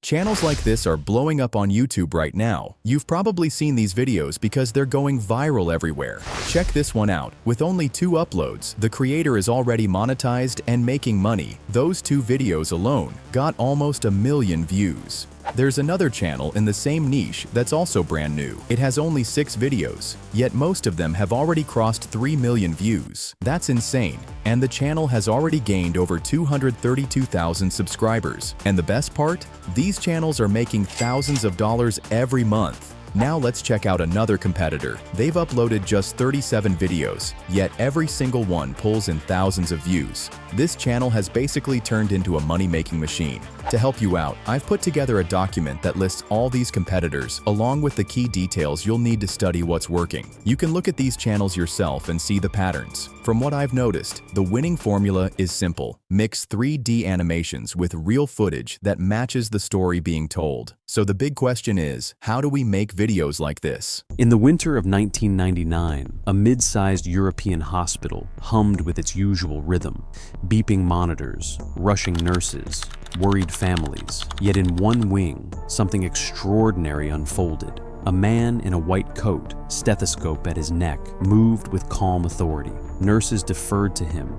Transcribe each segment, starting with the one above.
Channels like this are blowing up on YouTube right now. You've probably seen these videos because they're going viral everywhere. Check this one out. With only 2 uploads, the creator is already monetized and making money. Those 2 videos alone got almost 1 million views. There's another channel in the same niche that's also brand new. It has only 6 videos, yet most of them have already crossed 3 million views. That's insane, and the channel has already gained over 232,000 subscribers. And the best part? These channels are making thousands of dollars every month. Now let's check out another competitor. They've uploaded just 37 videos, yet every single one pulls in thousands of views. This channel has basically turned into a money-making machine. To help you out, I've put together a document that lists all these competitors, along with the key details you'll need to study what's working. You can look at these channels yourself and see the patterns. From what I've noticed, the winning formula is simple. Mix 3D animations with real footage that matches the story being told. So the big question is, how do we make videos like this? In the winter of 1999, a mid-sized European hospital hummed with its usual rhythm, beeping monitors, rushing nurses, worried families. Yet in one wing, something extraordinary unfolded. A man in a white coat, stethoscope at his neck, moved with calm authority. Nurses deferred to him.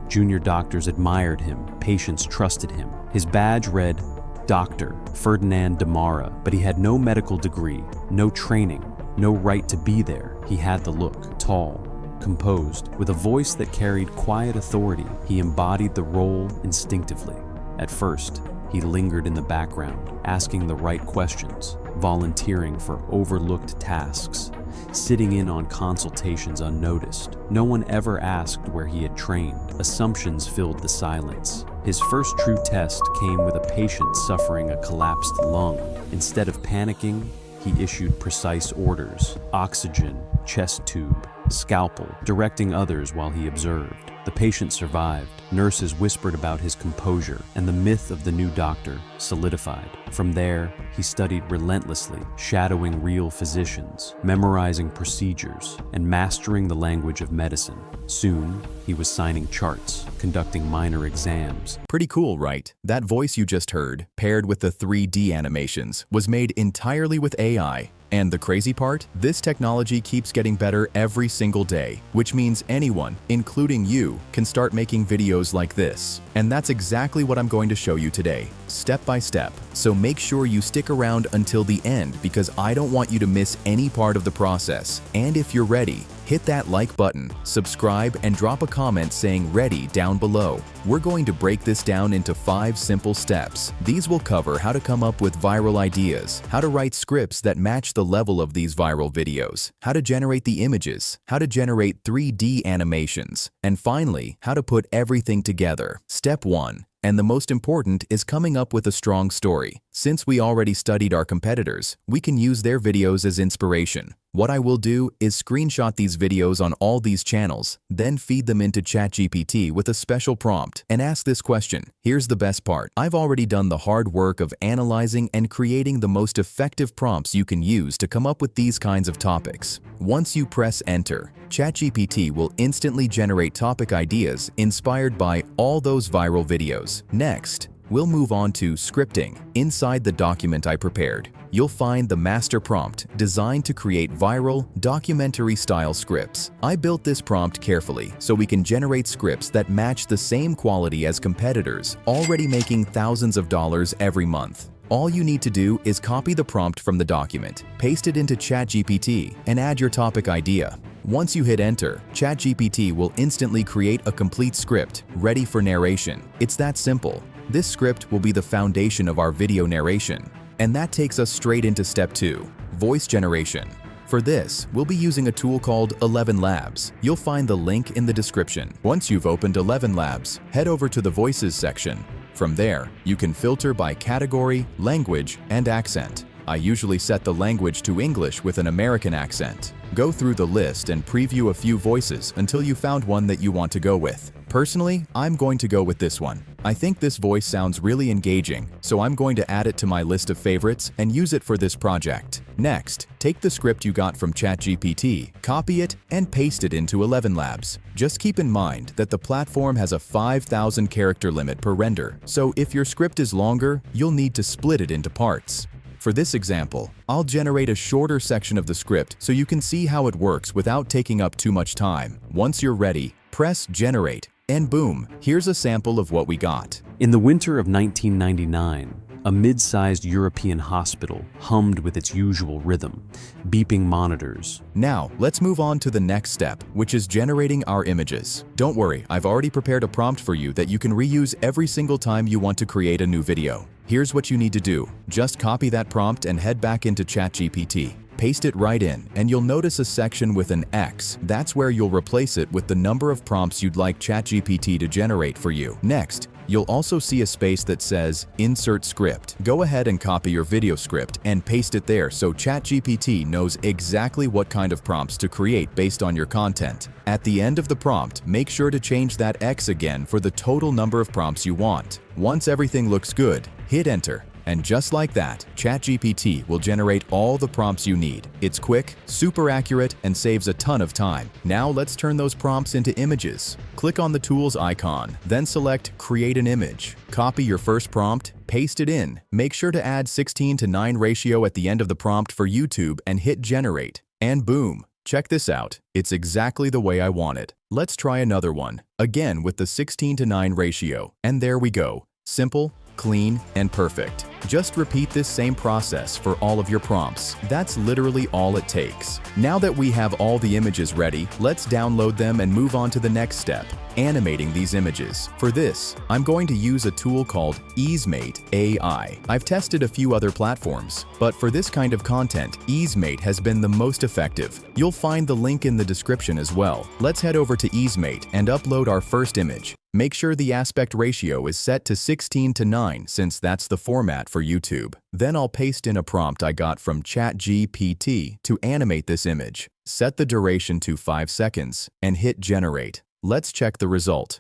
Junior doctors admired him. Patients trusted him. His badge read, Dr. Ferdinand Damara, but he had no medical degree, no training, no right to be there. He had the look, tall, composed, with a voice that carried quiet authority. He embodied the role instinctively. At first, he lingered in the background, asking the right questions, volunteering for overlooked tasks, sitting in on consultations unnoticed. No one ever asked where he had trained. Assumptions filled the silence. His first true test came with a patient suffering a collapsed lung. Instead of panicking, he issued precise orders: oxygen, chest tube, scalpel, directing others while he observed. The patient survived. Nurses whispered about his composure, and the myth of the new doctor solidified. From there, he studied relentlessly, shadowing real physicians, memorizing procedures, and mastering the language of medicine. Soon, he was signing charts, conducting minor exams. Pretty cool, right? That voice you just heard, paired with the 3D animations, was made entirely with AI. And the crazy part? This technology keeps getting better every single day, which means anyone, including you, can start making videos like this. And that's exactly what I'm going to show you today, step by step. So make sure you stick around until the end because I don't want you to miss any part of the process. And if you're ready, hit that like button, subscribe, and drop a comment saying ready down below. We're going to break this down into 5 simple steps. These will cover how to come up with viral ideas, how to write scripts that match the level of these viral videos, how to generate the images, how to generate 3D animations, and finally, how to put everything together. Step 1. And the most important is coming up with a strong story. Since we already studied our competitors, we can use their videos as inspiration. What I will do is screenshot these videos on all these channels, then feed them into ChatGPT with a special prompt and ask this question. Here's the best part. I've already done the hard work of analyzing and creating the most effective prompts you can use to come up with these kinds of topics. Once you press enter, ChatGPT will instantly generate topic ideas inspired by all those viral videos. Next, we'll move on to scripting. Inside the document I prepared, you'll find the master prompt designed to create viral, documentary-style scripts. I built this prompt carefully so we can generate scripts that match the same quality as competitors, already making thousands of dollars every month. All you need to do is copy the prompt from the document, paste it into ChatGPT, and add your topic idea. Once you hit enter, ChatGPT will instantly create a complete script ready for narration. It's that simple. This script will be the foundation of our video narration. And that takes us straight into step 2, voice generation. For this, we'll be using a tool called 11 Labs. You'll find the link in the description. Once you've opened 11 Labs, head over to the Voices section. From there, you can filter by category, language, and accent. I usually set the language to English with an American accent. Go through the list and preview a few voices until you found one that you want to go with. Personally, I'm going to go with this one. I think this voice sounds really engaging, so I'm going to add it to my list of favorites and use it for this project. Next, take the script you got from ChatGPT, copy it, and paste it into 11 Labs. Just keep in mind that the platform has a 5,000 character limit per render, so if your script is longer, you'll need to split it into parts. For this example, I'll generate a shorter section of the script so you can see how it works without taking up too much time. Once you're ready, press Generate, and boom, here's a sample of what we got. In the winter of 1999, a mid-sized European hospital hummed with its usual rhythm, beeping monitors. Now, let's move on to the next step, which is generating our images. Don't worry, I've already prepared a prompt for you that you can reuse every single time you want to create a new video. Here's what you need to do. Just copy that prompt and head back into ChatGPT. Paste it right in, and you'll notice a section with an X. That's where you'll replace it with the number of prompts you'd like ChatGPT to generate for you. Next, you'll also see a space that says Insert Script. Go ahead and copy your video script and paste it there so ChatGPT knows exactly what kind of prompts to create based on your content. At the end of the prompt, make sure to change that X again for the total number of prompts you want. Once everything looks good, hit Enter. And just like that, ChatGPT will generate all the prompts you need. It's quick, super accurate, and saves a ton of time. Now let's turn those prompts into images. Click on the Tools icon, then select Create an Image. Copy your first prompt, paste it in. Make sure to add 16:9 ratio at the end of the prompt for YouTube and hit Generate. And boom! Check this out. It's exactly the way I want it. Let's try another one. Again with the 16:9 ratio. And there we go. Simple, clean, and perfect. Just repeat this same process for all of your prompts. That's literally all it takes. Now that we have all the images ready, let's download them and move on to the next step, animating these images. For this, I'm going to use a tool called Easemate AI. I've tested a few other platforms, but for this kind of content, Easemate has been the most effective. You'll find the link in the description as well. Let's head over to Easemate and upload our first image. Make sure the aspect ratio is set to 16:9 since that's the format for YouTube. Then I'll paste in a prompt I got from ChatGPT to animate this image. Set the duration to 5 seconds and hit Generate. Let's check the result.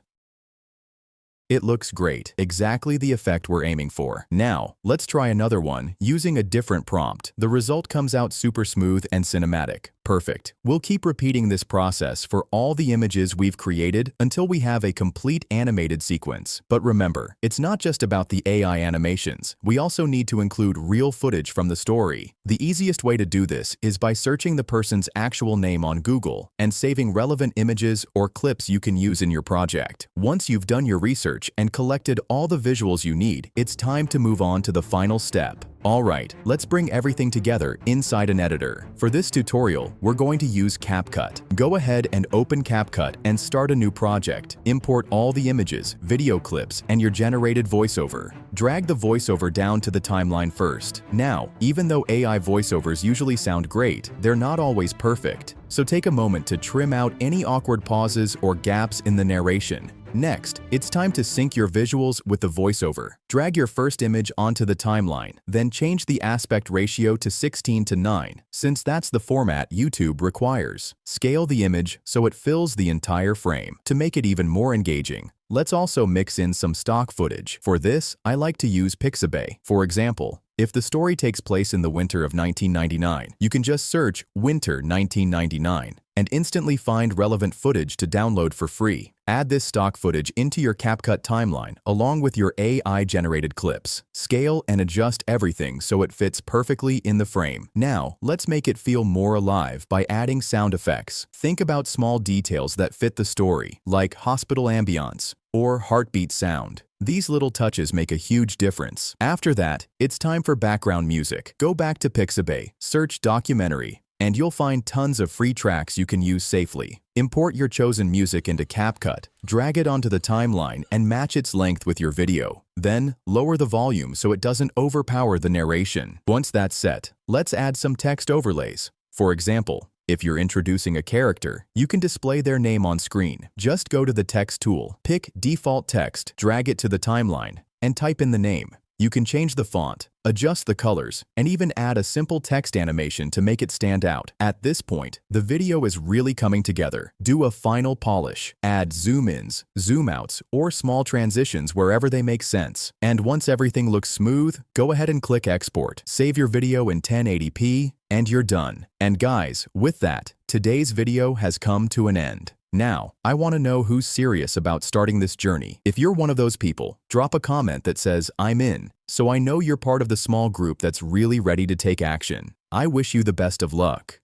It looks great, exactly the effect we're aiming for. Now, let's try another one using a different prompt. The result comes out super smooth and cinematic. Perfect. We'll keep repeating this process for all the images we've created until we have a complete animated sequence. But remember, it's not just about the AI animations. We also need to include real footage from the story. The easiest way to do this is by searching the person's actual name on Google and saving relevant images or clips you can use in your project. Once you've done your research and collected all the visuals you need, it's time to move on to the final step. Alright, let's bring everything together inside an editor. For this tutorial, we're going to use CapCut. Go ahead and open CapCut and start a new project. Import all the images, video clips, and your generated voiceover. Drag the voiceover down to the timeline first. Now, even though AI voiceovers usually sound great, they're not always perfect. So take a moment to trim out any awkward pauses or gaps in the narration. Next, it's time to sync your visuals with the voiceover. Drag your first image onto the timeline, then change the aspect ratio to 16:9, since that's the format YouTube requires. Scale the image so it fills the entire frame. To make it even more engaging, let's also mix in some stock footage. For this, I like to use Pixabay. For example, if the story takes place in the winter of 1999, you can just search Winter 1999 and instantly find relevant footage to download for free. Add this stock footage into your CapCut timeline along with your AI-generated clips. Scale and adjust everything so it fits perfectly in the frame. Now, let's make it feel more alive by adding sound effects. Think about small details that fit the story, like hospital ambiance or heartbeat sound. These little touches make a huge difference. After that, it's time for background music. Go back to Pixabay, search documentary, and you'll find tons of free tracks you can use safely. Import your chosen music into CapCut, drag it onto the timeline, and match its length with your video. Then, lower the volume so it doesn't overpower the narration. Once that's set, let's add some text overlays. For example, if you're introducing a character, you can display their name on screen. Just go to the text tool, pick default text, drag it to the timeline, and type in the name. You can change the font, adjust the colors, and even add a simple text animation to make it stand out. At this point, the video is really coming together. Do a final polish. Add zoom-ins, zoom-outs, or small transitions wherever they make sense. And once everything looks smooth, go ahead and click export. Save your video in 1080p, and you're done. And guys, with that, today's video has come to an end. Now, I want to know who's serious about starting this journey. If you're one of those people, drop a comment that says, "I'm in," so I know you're part of the small group that's really ready to take action. I wish you the best of luck.